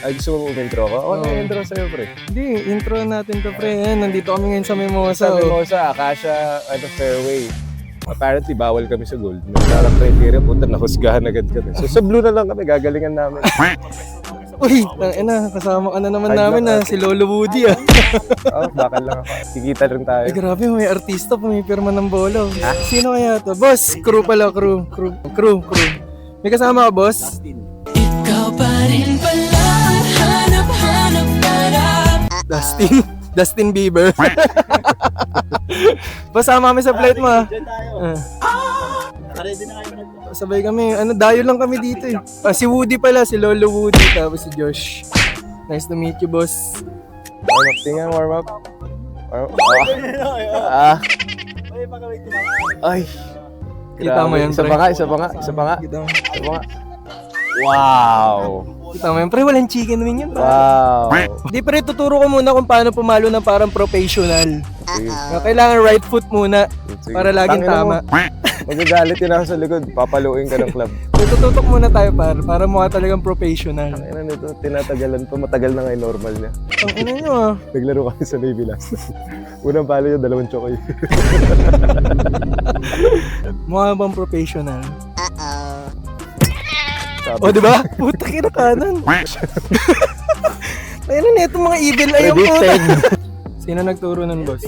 Ay, gusto mo intro ko? Ako na intro sa'yo, pre. Hindi, intro natin to, pre. Ayan, nandito kami ngayon sa Mimosa. Sa Mimosa, Acacia, Fairway. Apparently, bawal kami sa gold. Nagtarang criteria, puta, nahusgahan agad kami. So, sa blue na lang kami, gagalingan namin. Uy, kasama ka na naman namin si Lolo Woody Oh, bakal lang ako. Kikita rin tayo. Ay, grabe, may artista pumipirma ng bolo. Sino kaya to? Boss, crew pala, crew. May kasama ka, boss? Ikaw pa rin pala, hanap-hanap Dustin Bieber. Boss, sama kami sa flight mo, ha? Nakaready na kayo na. Sabay kami, dayo lang kami dito eh. Si Woody pala, si Lolo Woody, tapos si Josh. Nice to meet you, boss. Warm up, tingnan, warm up. Ay, pagkawit na. Ay. Kita mo yan, Isa pre. pa nga. Kita mo. Wow. Kita mo yan, pre, walang chicken wing yan, pre. Wow. Di, pre, tuturo ko muna kung paano pumalo ng parang professional. Kailangan right foot muna, para laging tama. Magagalit yun ako sa likod. Papaluin ka ng club. Tututok muna tayo, para mukha talagang professional. Ano nito, tinatagalan pa. Matagal na ngayon normal niya. Ang ina nyo, ah. Naglaro kami sa Navy last time. Unang palo yun, 2 chokoy. Mukha bang professional? Sabi, O, di ba? Puta, kinakanan. Ayun na itong mga evil ay yung puta. Sino nagturo nun, boss?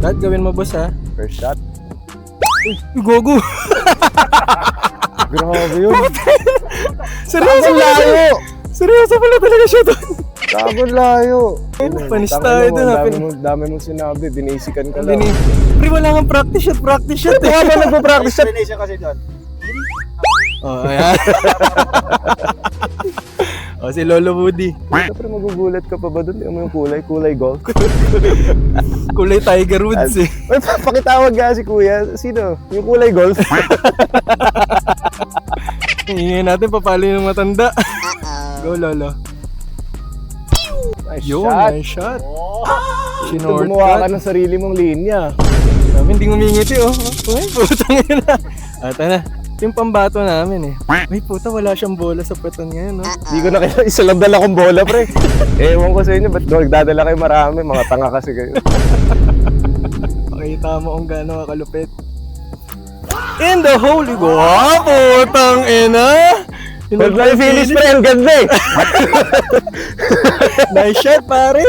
Dad, gawin mo, boss, ha? first shot. Gogo. Grabe yun. Seryoso layo. Seryoso pala talaga siya doon. Grabe layo. Panis tayo doon. Dami mong sinabi. Binisikan ka lang. Pre, wala kang practice shot. Kaya ba nagpo-practice shot? Explanation kasi doon. Oh, ayan. O, si Lolo Woody. Siyempre magugulat ka pa ba doon? Yung kulay golf. Kulay Tiger Woods eh. Ay, pakitawag nga si kuya. Sino? Yung kulay golf. Hingin natin papalo yung matanda. Go, Lolo. Nice Yo, shot. nice shot. Ito, gumawa ka ng sarili mong linya. Sabi, hindi ngumingiti oh. Uy, putang ina. Ata na. Yung pambato namin eh. Ay puta, wala siyang bola sa puwetan ngayon no? Hindi ko na kaya isa lang dala kong bola, pre. Ewan ko sa inyo, ba't nagdadala kayo marami? Mga tanga kasi kayo. Makita mo kung gaano kakalupit. In the holy God, putang ina! Huwag na yung finish, pre. Ang ganda eh. Nice shot, pare!